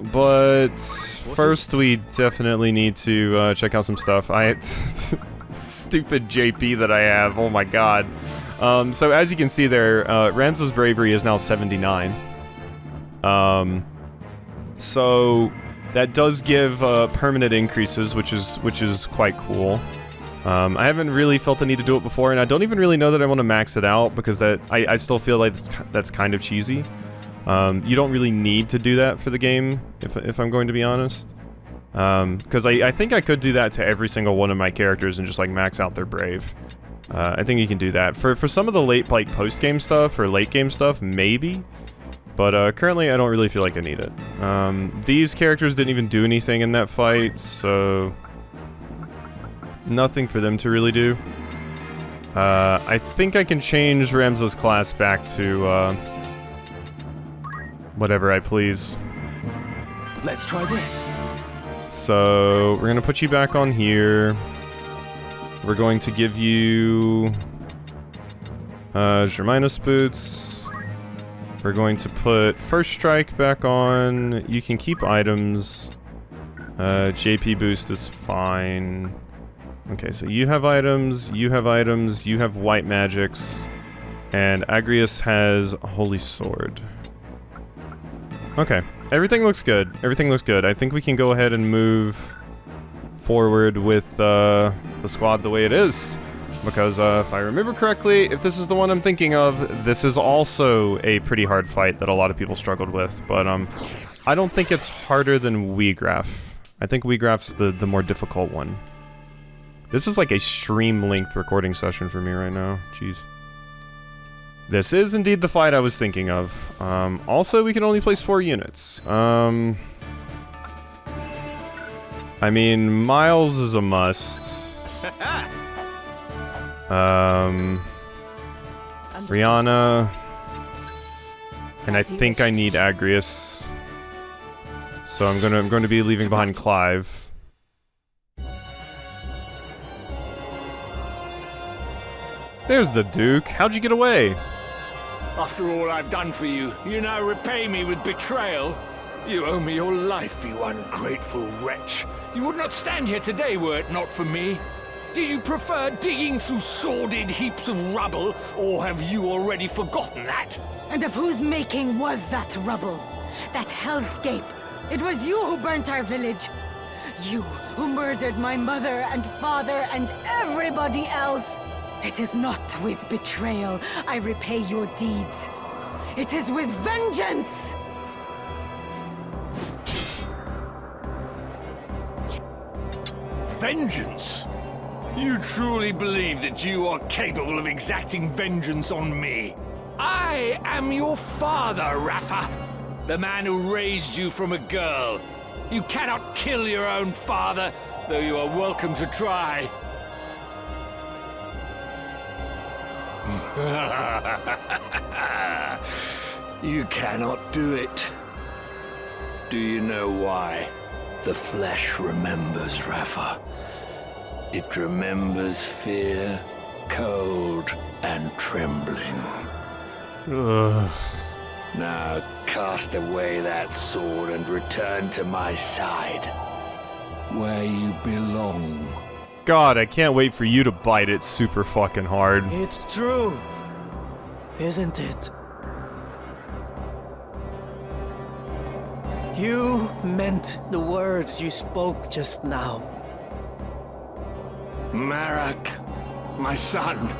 but first we definitely need to check out some stuff. Stupid JP that I have, oh my god. So as you can see there, Ramza's bravery is now 79. So that does give permanent increases, which is quite cool. I haven't really felt the need to do it before, and I don't even really know that I want to max it out, because I still feel like that's kind of cheesy. You don't really need to do that for the game, if I'm going to be honest. Because I think I could do that to every single one of my characters and just like max out their brave. I think you can do that. For some of the late, like, post-game stuff or late-game stuff, maybe. But currently I don't really feel like I need it. These characters didn't even do anything in that fight, so nothing for them to really do. I think I can change Ramza's class back to whatever I please. Let's try this. So we're gonna put you back on here. We're going to give you Germinus boots. We're going to put First Strike back on. You can keep items. JP boost is fine. Okay, so you have items, you have items, you have white magics, and Agrius has Holy Sword. Okay, everything looks good. Everything looks good. I think we can go ahead and move forward with the squad the way it is. Because if I remember correctly, if this is the one I'm thinking of, this is also a pretty hard fight that a lot of people struggled with. But I don't think it's harder than Weegraph. I think Weegraph's the more difficult one. This is like a stream-length recording session for me right now. Jeez. This is indeed the fight I was thinking of. Also, we can only place 4 units. I mean, Miles is a must. Rihanna. And I think I need Agrius. So I'm going to be leaving behind Clive. There's the Duke. How'd you get away? After all I've done for you, you now repay me with betrayal? You owe me your life, you ungrateful wretch. You would not stand here today were it not for me. Did you prefer digging through sordid heaps of rubble, or have you already forgotten that? And of whose making was that rubble? That hellscape? It was you who burnt our village. You who murdered my mother and father and everybody else. It is not with betrayal I repay your deeds. It is with vengeance! Vengeance? You truly believe that you are capable of exacting vengeance on me? I am your father, Rafa. The man who raised you from a girl. You cannot kill your own father, though you are welcome to try. You cannot do it. Do you know why? The flesh remembers, Rafa. It remembers fear, cold, and trembling. Ugh. Now cast away that sword and return to my side, where you belong. God, I can't wait for you to bite it super fucking hard. It's true, isn't it? You meant the words you spoke just now. Marak, my son.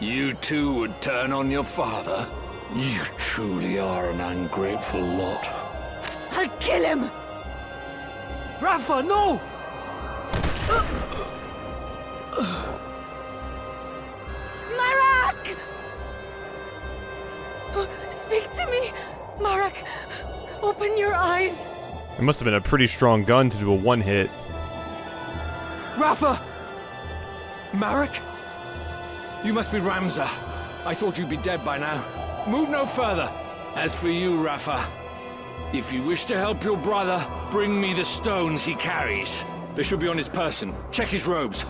You too would turn on your father? You truly are an ungrateful lot. I'll kill him! Rafa, no! Marak! Speak to me! Marak, open your eyes! It must have been a pretty strong gun to do a one-hit. Rafa! Marak? You must be Ramza. I thought you'd be dead by now. Move no further. As for you, Rafa, if you wish to help your brother, bring me the stones he carries. They should be on his person. Check his robes.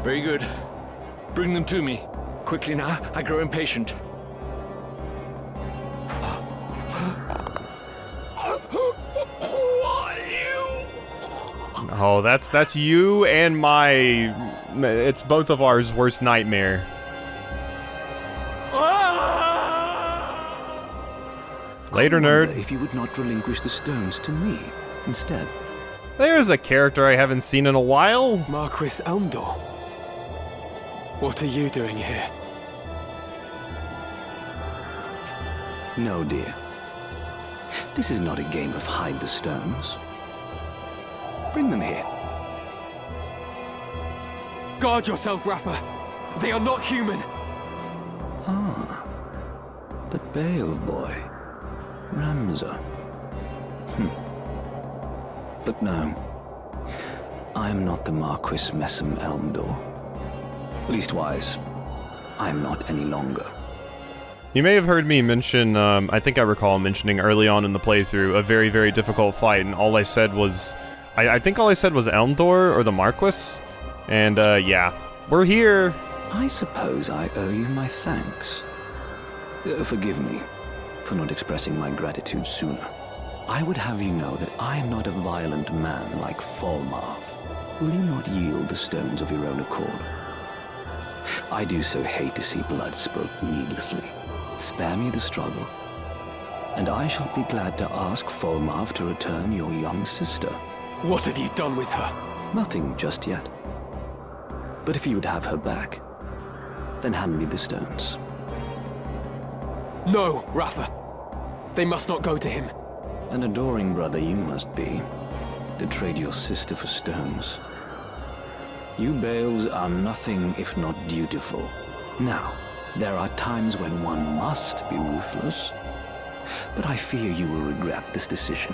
Very good. Bring them to me. Quickly now, I grow impatient. Oh, that's you and my... It's both of ours worst nightmare. Later, nerd. If you would not relinquish the stones to me instead. There's a character I haven't seen in a while. Marquis Elmdore. What are you doing here? No, dear. This is not a game of hide the stones. Bring them here. Guard yourself, Rafa. They are not human. Ah. The Beowulf boy. Ramza. But no. I am not the Marquis Messam Elmdore. Leastwise, I am not any longer. You may have heard me mention, I think I recall mentioning early on in the playthrough, a very, very difficult fight, and all I said was... I think all I said was Elmdore, or the Marquis, and, yeah. We're here! I suppose I owe you my thanks. Forgive me for not expressing my gratitude sooner. I would have you know that I am not a violent man like Falmarth. Will you not yield the stones of your own accord? I do so hate to see blood spilt needlessly. Spare me the struggle, and I shall be glad to ask Falmarth to return your young sister. What have you done with her? Nothing just yet. But if you would have her back, then hand me the stones. No, Rafa. They must not go to him. An adoring brother you must be, to trade your sister for stones. You Beowulfs are nothing if not dutiful. Now, there are times when one must be ruthless, but I fear you will regret this decision.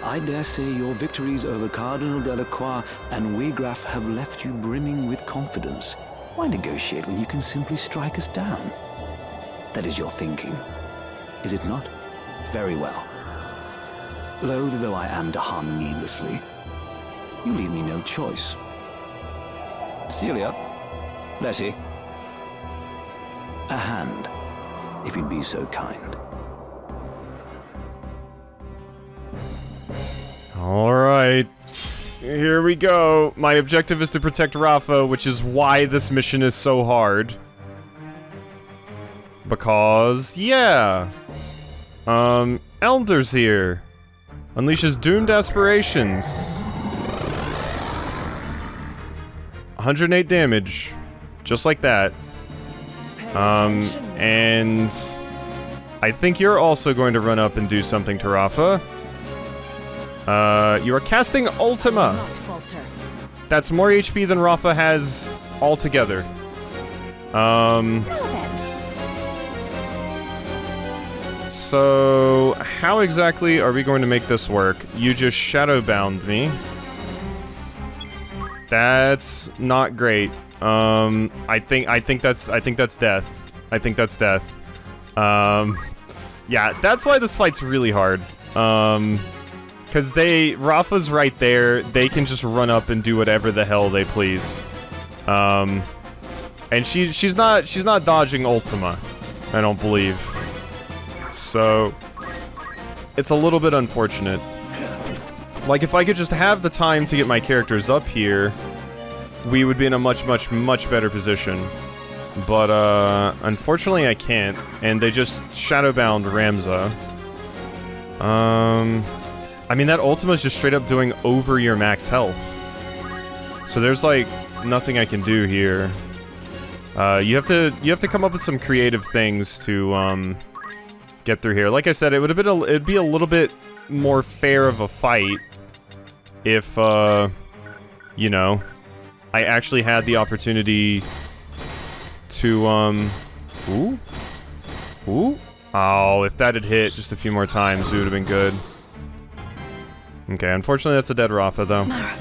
I dare say your victories over Cardinal Delacroix and Wegraf have left you brimming with confidence. Why negotiate when you can simply strike us down? That is your thinking, is it not? Very well. Loath though I am to harm needlessly, you leave me no choice. Celia, Leslie, a hand, if you'd be so kind. Alright. Here we go. My objective is to protect Rafa, which is why this mission is so hard. Because, yeah. Elmdore's here. Unleashes doomed aspirations. 108 damage. Just like that. And... I think you're also going to run up and do something to Rafa. You are casting Ultima. Not falter. That's more HP than Rafa has altogether. Now then. So, how exactly are we going to make this work? You just shadowbound me. That's not great. I think that's death. I think that's death. Yeah, that's why this fight's really hard. Because Rafa's right there, they can just run up and do whatever the hell they please. And she's not dodging Ultima, I don't believe. So, it's a little bit unfortunate. Like, if I could just have the time to get my characters up here, we would be in a much, much, much better position. But, unfortunately I can't, and they just shadowbound Ramza. I mean, that Ultima is just straight up doing over your max health. So there's, like, nothing I can do here. You have to come up with some creative things to, get through here. Like I said, it'd be a little bit more fair of a fight if, you know, I actually had the opportunity to, ooh? Ooh? Oh, if that had hit just a few more times, it would have been good. Okay, unfortunately that's a dead Rafa, though. Mara,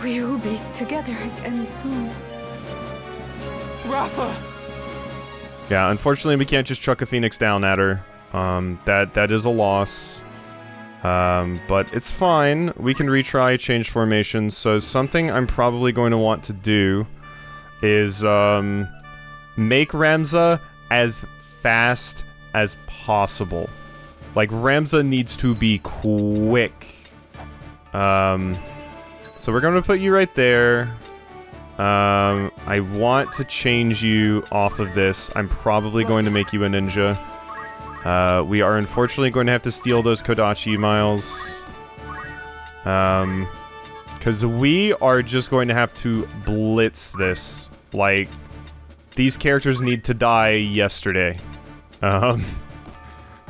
we will be together again soon. Rafa! Yeah, unfortunately we can't just chuck a Phoenix down at her. That is a loss. But it's fine. We can retry, change formations. So something I'm probably going to want to do is, make Ramza as fast as possible. Like, Ramza needs to be quick. So we're going to put you right there. I want to change you off of this. I'm probably going to make you a ninja. We are unfortunately going to have to steal those Kodachi miles. Because we are just going to have to blitz this. Like, these characters need to die yesterday.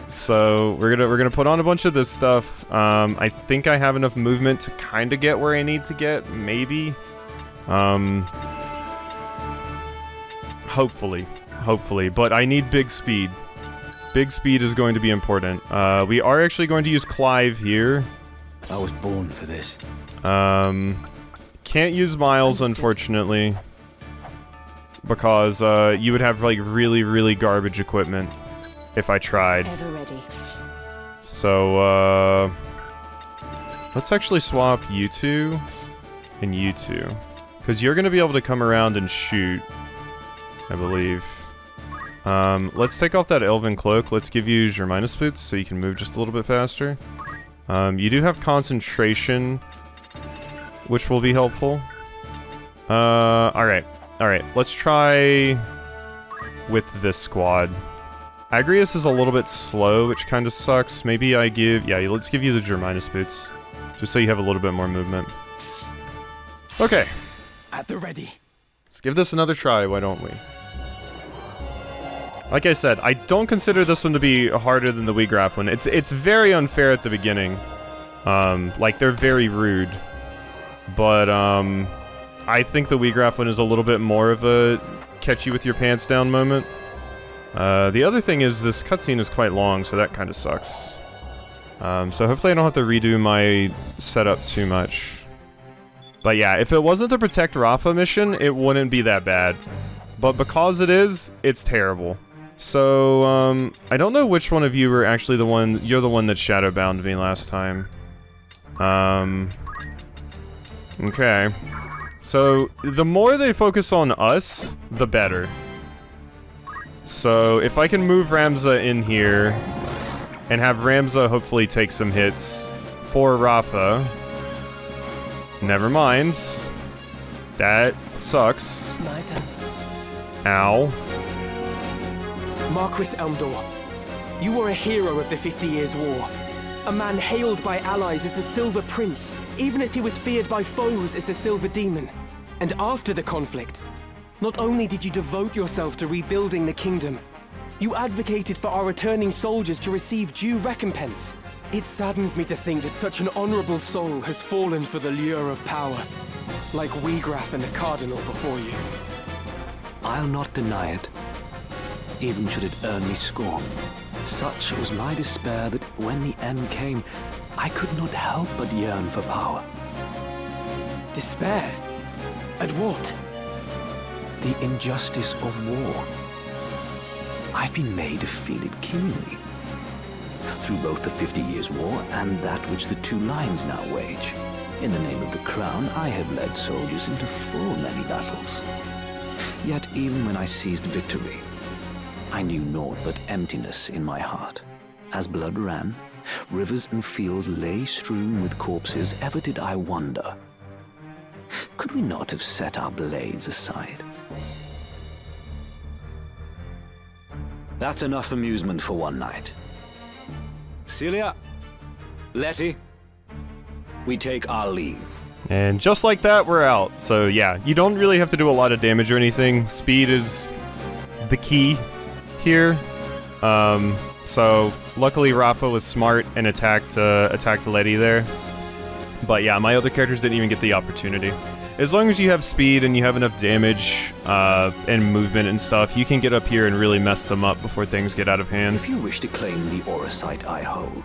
So we're gonna put on a bunch of this stuff. I think I have enough movement to kind of get where I need to get, maybe. Hopefully, but I need big speed. Big speed is going to be important. We are actually going to use Clive here. I was born for this. Can't use Miles, unfortunately, because you would have like really garbage equipment if I tried. Ever ready. So let's actually swap you two and you two, because you're gonna be able to come around and shoot, I believe. Let's take off that Elven Cloak. Let's give you Germinus Boots so you can move just a little bit faster. You do have concentration, which will be helpful. Alright. Let's try with this squad. Agrius is a little bit slow, which kind of sucks. Maybe I give... Yeah, let's give you the Germinus Boots, just so you have a little bit more movement. Okay. At the ready. Let's give this another try, why don't we? Like I said, I don't consider this one to be harder than the Wheatgraph one. It's very unfair at the beginning. Like, they're very rude. But, I think the Wheatgraph one is a little bit more of a catch you with your pants down moment. The other thing is this cutscene is quite long, so that kind of sucks. So hopefully I don't have to redo my setup too much. But yeah, if it wasn't the Protect Rafa mission, it wouldn't be that bad. But because it is, it's terrible. So, I don't know which one of you were actually the one... You're the one that shadowbound me last time. Okay. So, the more they focus on us, the better. So, if I can move Ramza in here, and have Ramza hopefully take some hits for Rafa... Never mind. That sucks. My turn. Ow. Marquis Elmdore, you were a hero of the 50 Years' War. A man hailed by allies as the Silver Prince, even as he was feared by foes as the Silver Demon. And after the conflict, not only did you devote yourself to rebuilding the kingdom, you advocated for our returning soldiers to receive due recompense. It saddens me to think that such an honorable soul has fallen for the lure of power, like Wheatgraph and the Cardinal before you. I'll not deny it, even should it earn me scorn. Such was my despair that when the end came, I could not help but yearn for power. Despair? At what? The injustice of war. I've been made to feel it keenly. Through both the 50 Years' War and that which the two lines now wage. In the name of the crown, I have led soldiers into full many battles. Yet even when I seized victory, I knew naught but emptiness in my heart. As blood ran, rivers and fields lay strewn with corpses, ever did I wonder, could we not have set our blades aside? That's enough amusement for one night. Celia, Letty, we take our leave. And just like that, we're out. So yeah, you don't really have to do a lot of damage or anything. Speed is the key here. So luckily Rafa was smart and attacked Letty there. But yeah, my other characters didn't even get the opportunity. As long as you have speed and you have enough damage and movement and stuff, you can get up here and really mess them up before things get out of hand. If you wish to claim the aura site I hold,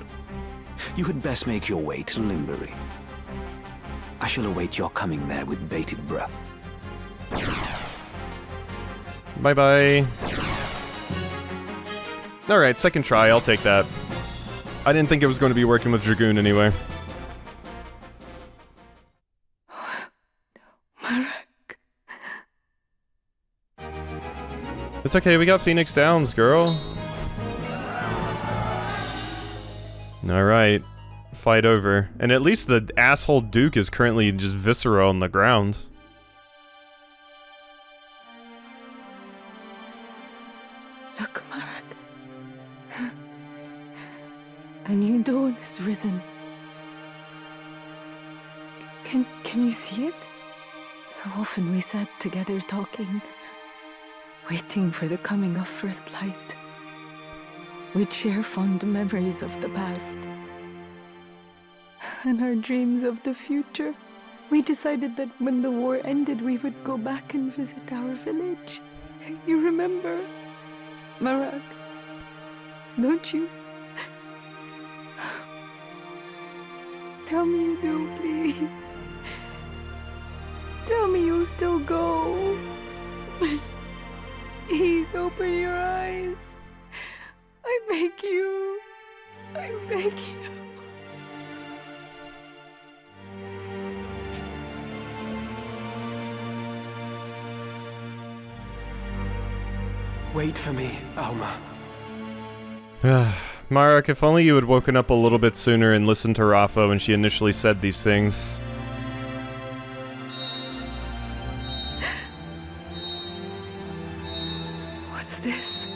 you had best make your way to Limbury. I shall await your coming there with bated breath. Bye-bye. Alright, second try, I'll take that. I didn't think it was going to be working with Dragoon anyway. It's okay, we got Phoenix Downs, girl. Alright. Fight over. And at least the asshole Duke is currently just viscera on the ground. Look, Marak. A new dawn has risen. Can you see it? So often we sat together talking, waiting for the coming of first light. We'd share fond memories of the past and our dreams of the future. We decided that when the war ended, we would go back and visit our village. You remember, Marak? Don't you? Tell me you do, please. Tell me you'll still go. Please open your eyes. I beg you. I beg you. Wait for me, Alma. Marek, if only you had woken up a little bit sooner and listened to Rafa when she initially said these things. What's this?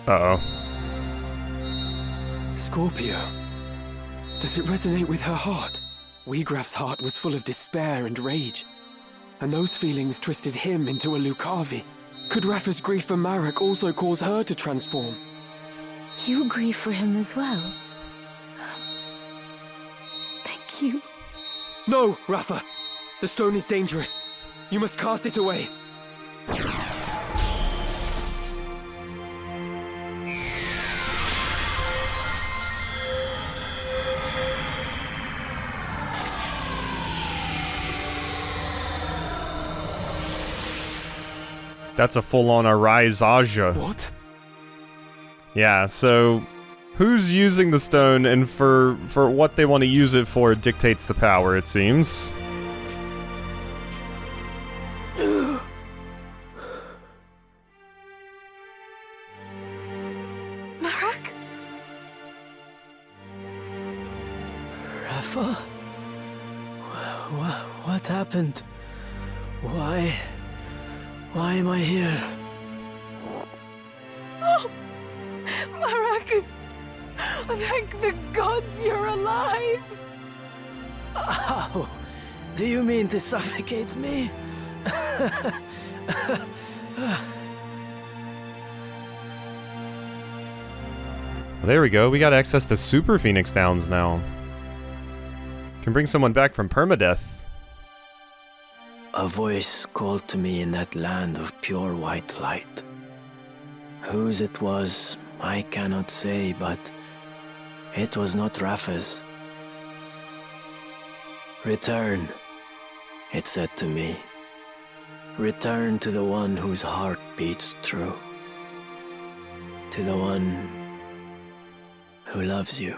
Uh-oh. Scorpio. Does it resonate with her heart? Wiegraf's heart was full of despair and rage, and those feelings twisted him into a Lucavi. Could Rafa's grief for Marek also cause her to transform? You grieve for him as well. Thank you. No, Rafa! The stone is dangerous. You must cast it away. That's a full-on Arise-Aja. What? Yeah, so who's using the stone and for what they want to use it for dictates the power, it seems. Marak? Rafa? What happened? Why am I here? Oh, Marak! Thank the gods you're alive! How? Do you mean to suffocate me? There we go, we got access to Super Phoenix Downs now. Can bring someone back from permadeath. A voice called to me in that land of pure white light. Whose it was, I cannot say, but it was not Rafa's. Return, it said to me. Return to the one whose heart beats true. To the one who loves you.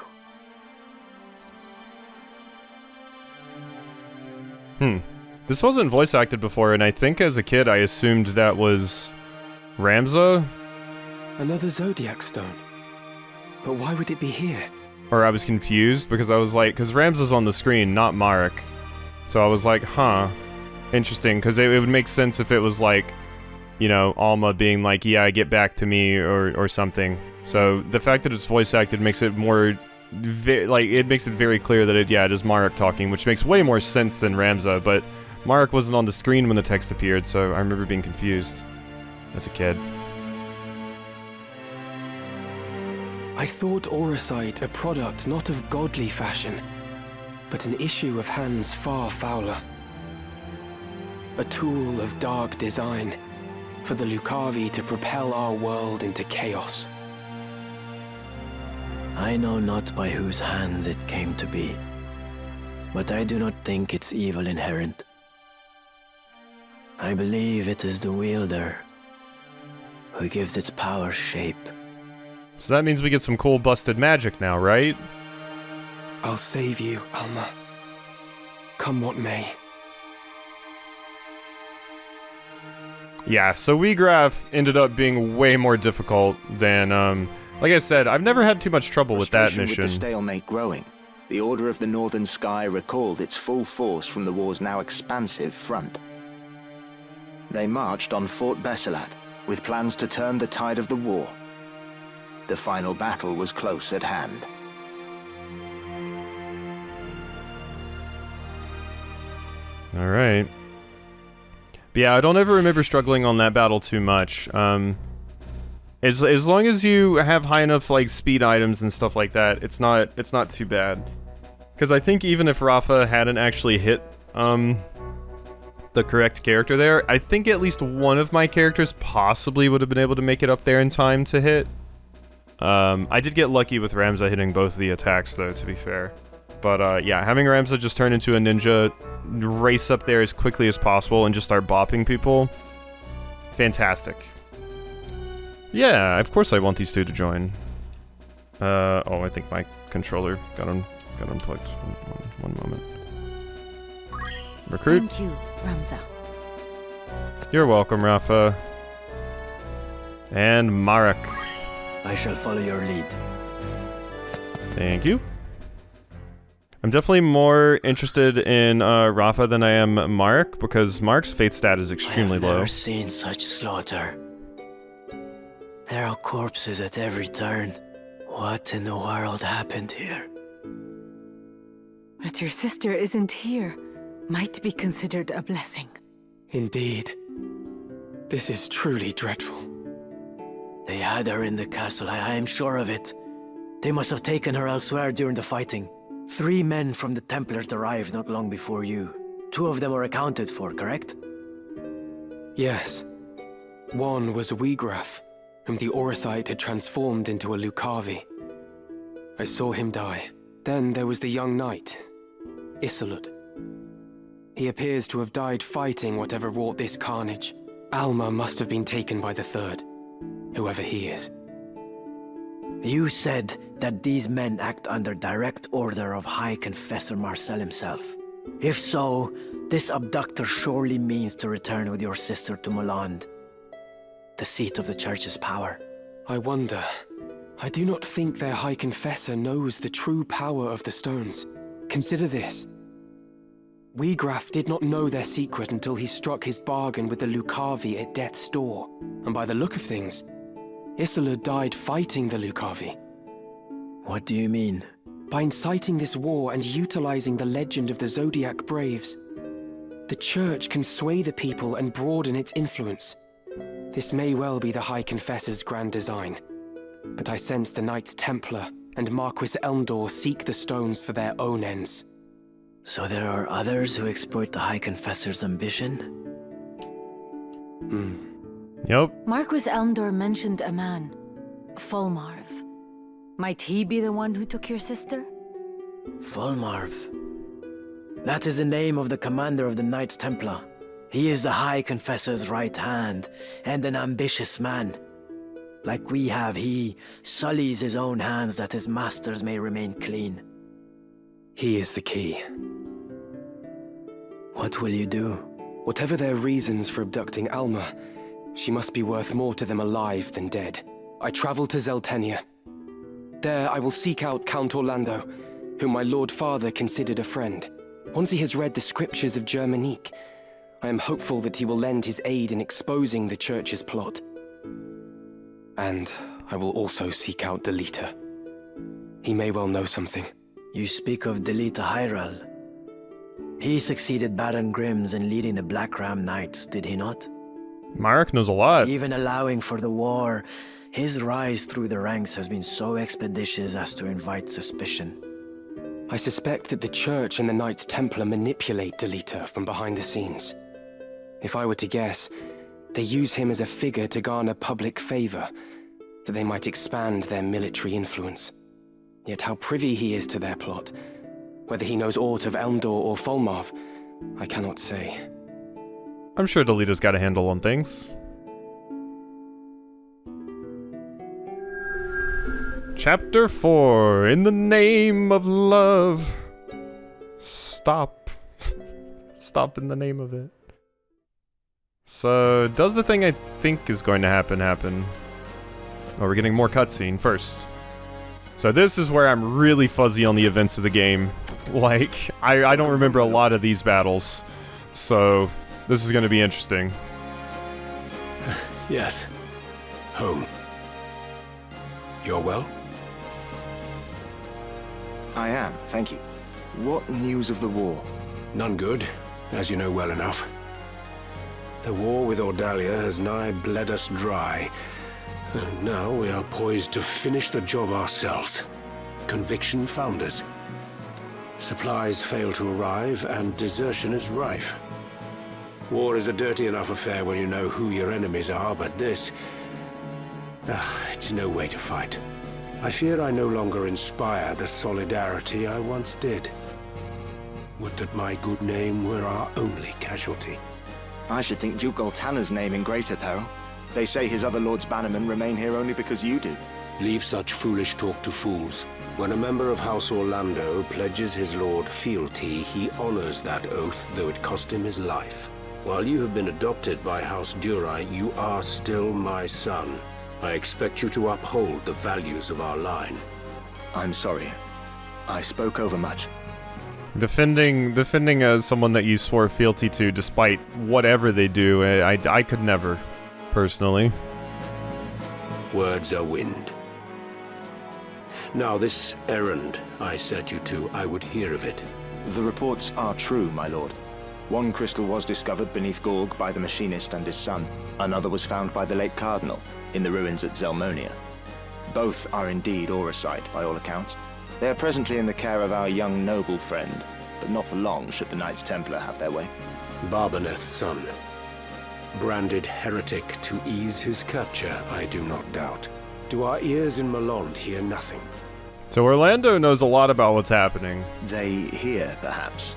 This wasn't voice acted before, and I think as a kid I assumed that was Ramza? Another Zodiac stone. But why would it be here? Or I was confused because I was like, because Ramza's on the screen, not Marek. So I was like, huh, interesting, because it would make sense if it was like, you know, Alma being like, yeah, get back to me, or something. So the fact that it's voice acted makes it more, it makes it very clear that it is Marek talking, which makes way more sense than Ramza, but Marek wasn't on the screen when the text appeared, so I remember being confused as a kid. I thought Auracite a product not of godly fashion, but an issue of hands far fouler. A tool of dark design, for the Lucavi to propel our world into chaos. I know not by whose hands it came to be, but I do not think its evil inherent. I believe it is the wielder who gives its power shape. So that means we get some cool busted magic now, right? I'll save you, Alma. Come what may. Yeah, so Weegraph ended up being way more difficult than, like I said, I've never had too much trouble with that mission. With the stalemate growing, the Order of the Northern Sky recalled its full force from the war's now expansive front. They marched on Fort Besselat, with plans to turn the tide of the war. The final battle was close at hand. Alright. But yeah, I don't ever remember struggling on that battle too much. As long as you have high enough like speed items and stuff like that, it's not too bad. Because I think even if Rafa hadn't actually hit the correct character there, I think at least one of my characters possibly would have been able to make it up there in time to hit. I did get lucky with Ramza hitting both the attacks though, to be fair. But yeah, having Ramza just turn into a ninja, race up there as quickly as possible, and just start bopping people, fantastic. Yeah, of course I want these two to join. Oh, I think my controller got unplugged. One moment. Recruit. Thank you, Ramza. You're welcome, Rafa. And Marek. I shall follow your lead. Thank you. I'm definitely more interested in Rafa than I am Marek, because Mark's fate stat is extremely low. I've never seen such slaughter. There are corpses at every turn. What in the world happened here? That your sister isn't here might be considered a blessing. Indeed. This is truly dreadful. They had her in the castle, I am sure of it. They must have taken her elsewhere during the fighting. 3 men from the Templars arrived not long before you. 2 of them are accounted for, correct? Yes. One was Weegraph, whom the Orosite had transformed into a Lucavi. I saw him die. Then there was the young knight, Isolde. He appears to have died fighting whatever wrought this carnage. Alma must have been taken by the third, whoever he is. You said that these men act under direct order of High Confessor Marcel himself. If so, this abductor surely means to return with your sister to Moland, the seat of the Church's power. I wonder. I do not think their High Confessor knows the true power of the stones. Consider this. Weegraph did not know their secret until he struck his bargain with the Lucavi at death's door. And by the look of things, Isolde died fighting the Lucavi. What do you mean? By inciting this war and utilizing the legend of the Zodiac Braves, the Church can sway the people and broaden its influence. This may well be the High Confessor's grand design, but I sense the Knights Templar and Marquis Elmdore seek the stones for their own ends. So there are others who exploit the High Confessor's ambition? Yep. Marquis Elmdore mentioned a man, Fulmarv. Might he be the one who took your sister? Fulmarv. That is the name of the commander of the Knights Templar. He is the High Confessor's right hand, and an ambitious man. Like we have, he sullies his own hands that his masters may remain clean. He is the key. What will you do? Whatever their reasons for abducting Alma, she must be worth more to them alive than dead. I travel to Zeltenia. There I will seek out Count Orlando, whom my Lord Father considered a friend. Once he has read the scriptures of Germanique, I am hopeful that he will lend his aid in exposing the Church's plot. And I will also seek out Delita. He may well know something. You speak of Delita Hyral. He succeeded Baron Grimm's in leading the Black Ram Knights, did he not? Marek knows a lot. Even allowing for the war, his rise through the ranks has been so expeditious as to invite suspicion. I suspect that the Church and the Knights Templar manipulate Delita from behind the scenes. If I were to guess, they use him as a figure to garner public favor, that they might expand their military influence. Yet how privy he is to their plot, whether he knows aught of Elmdore or Fulmarv, I cannot say. I'm sure Delita's got a handle on things. Chapter 4, In the Name of Love. Stop. Stop in the name of it. So, does the thing I think is going to happen? Oh, we're getting more cutscene first. So this is where I'm really fuzzy on the events of the game. Like, I don't remember a lot of these battles. So, this is going to be interesting. Yes. Home. You're well? I am, thank you. What news of the war? None good, as you know well enough. The war with Ordalia has nigh bled us dry, and now we are poised to finish the job ourselves. Conviction found us. Supplies fail to arrive, and desertion is rife. War is a dirty enough affair when you know who your enemies are, but this... it's no way to fight. I fear I no longer inspire the solidarity I once did. Would that my good name were our only casualty. I should think Duke Goltana's name in greater peril. They say his other lords bannermen remain here only because you do. Leave such foolish talk to fools. When a member of House Orlando pledges his lord fealty, he honors that oath, though it cost him his life. While you have been adopted by House Durai, you are still my son. I expect you to uphold the values of our line. I'm sorry. I spoke overmuch. Defending someone that you swore fealty to despite whatever they do, I could never, personally. Words are wind. Now this errand I set you to, I would hear of it. The reports are true, my lord. One crystal was discovered beneath Gorg by the machinist and his son. Another was found by the late cardinal, in the ruins at Zelmonia. Both are indeed Auracite, by all accounts. They are presently in the care of our young noble friend, but not for long should the Knights Templar have their way. Barbaneth's son. Branded heretic to ease his capture, I do not doubt. Do our ears in Malond hear nothing? So Orlando knows a lot about what's happening. They hear, perhaps,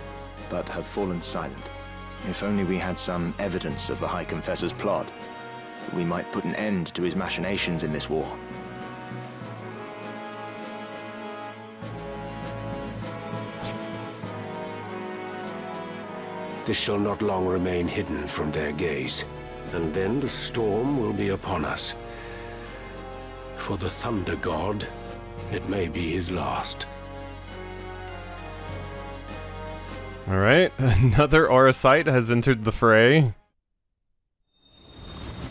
but have fallen silent. If only we had some evidence of the High Confessor's plot, we might put an end to his machinations in this war. This shall not long remain hidden from their gaze, and then the storm will be upon us. For the Thunder God, it may be his last. Alright, another Auracite has entered the fray.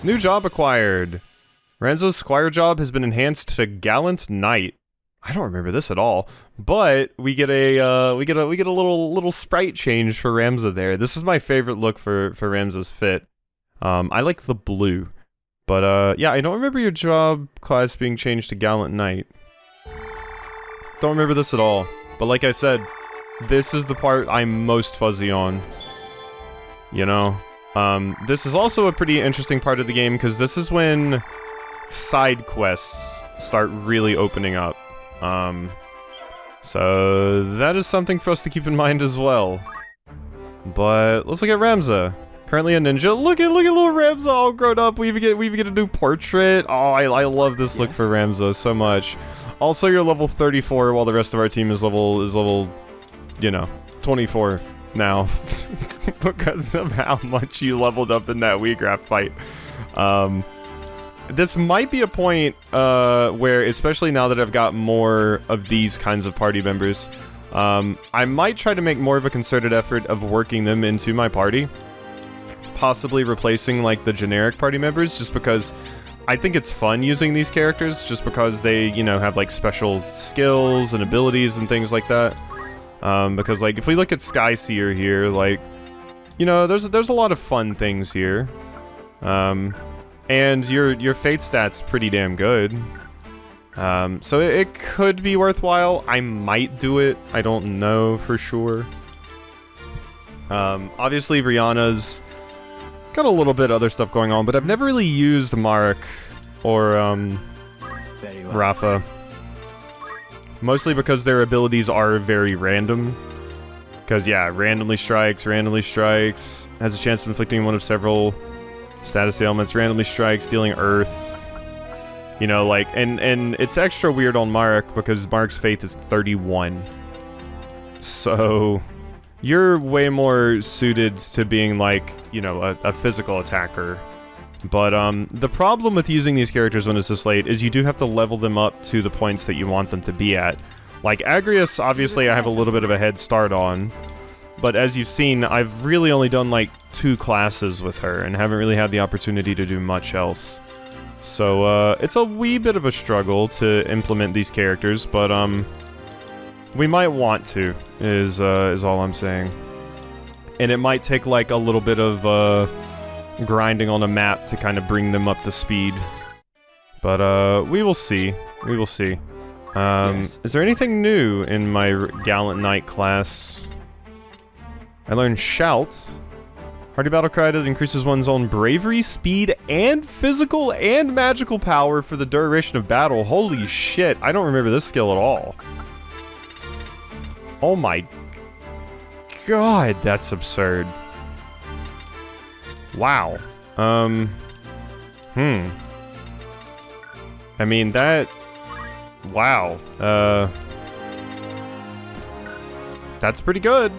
New job acquired. Ramzo's squire job has been enhanced to Gallant Knight. I don't remember this at all, but we get a little sprite change for Ramza there. This is my favorite look for Ramza's fit. I like the blue, but yeah, I don't remember your job class being changed to Gallant Knight. Don't remember this at all, but like I said, this is the part I'm most fuzzy on. You know, this is also a pretty interesting part of the game because this is when side quests start really opening up. So that is something for us to keep in mind as well. But let's look at Ramza. Currently a ninja. Look at little Ramza all grown up. We even get a new portrait. Oh, I love this look for Ramza so much. Also, you're level 34 while the rest of our team is level, you know, 24 now because of how much you leveled up in that Weegrap fight. This might be a point where, especially now that I've got more of these kinds of party members, I might try to make more of a concerted effort of working them into my party. Possibly replacing, like, the generic party members, just because I think it's fun using these characters, just because they, you know, have, like, special skills and abilities and things like that. Because, like, if we look at Skyseer here, like, you know, there's a lot of fun things here. And your fate stat's pretty damn good. So it could be worthwhile. I might do it. I don't know for sure. Obviously Rihanna's got a little bit of other stuff going on, but I've never really used Marek or Rafa. Mostly because their abilities are very random. Because yeah, randomly strikes, has a chance of inflicting one of several status ailments, randomly strikes, dealing earth. You know, like, and it's extra weird on Marek because Marek's faith is 31. So, You're way more suited to being like, you know, a physical attacker. But, the problem with using these characters when it's this late is you do have to level them up to the points that you want them to be at. Like, Agrias, obviously, I have a little bit of a head start on. But as you've seen, I've really only done, like, 2 classes with her and haven't really had the opportunity to do much else. So, it's a wee bit of a struggle to implement these characters, but, we might want to, is all I'm saying. And it might take, like, a little bit of, grinding on a map to kind of bring them up to speed. But, we will see. We will see. Yes. Is there anything new in my Gallant Knight class? I learned Shout. Hearty Battle Cry that increases one's own bravery, speed, and physical and magical power for the duration of battle. Holy shit, I don't remember this skill at all. Oh my god, that's absurd. Wow. I mean, that... Wow. That's pretty good.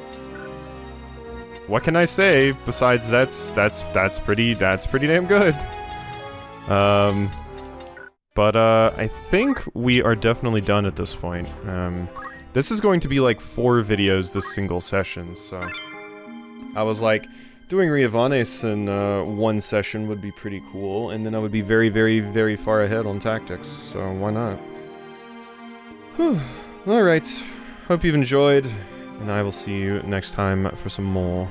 What can I say besides that's pretty damn good. But I think we are definitely done at this point. This is going to be like 4 videos this single session, so I was like, doing Ivalice in 1 session would be pretty cool, and then I would be very, very, very far ahead on tactics, so why not? Whew. Alright, hope you've enjoyed, and I will see you next time for some more.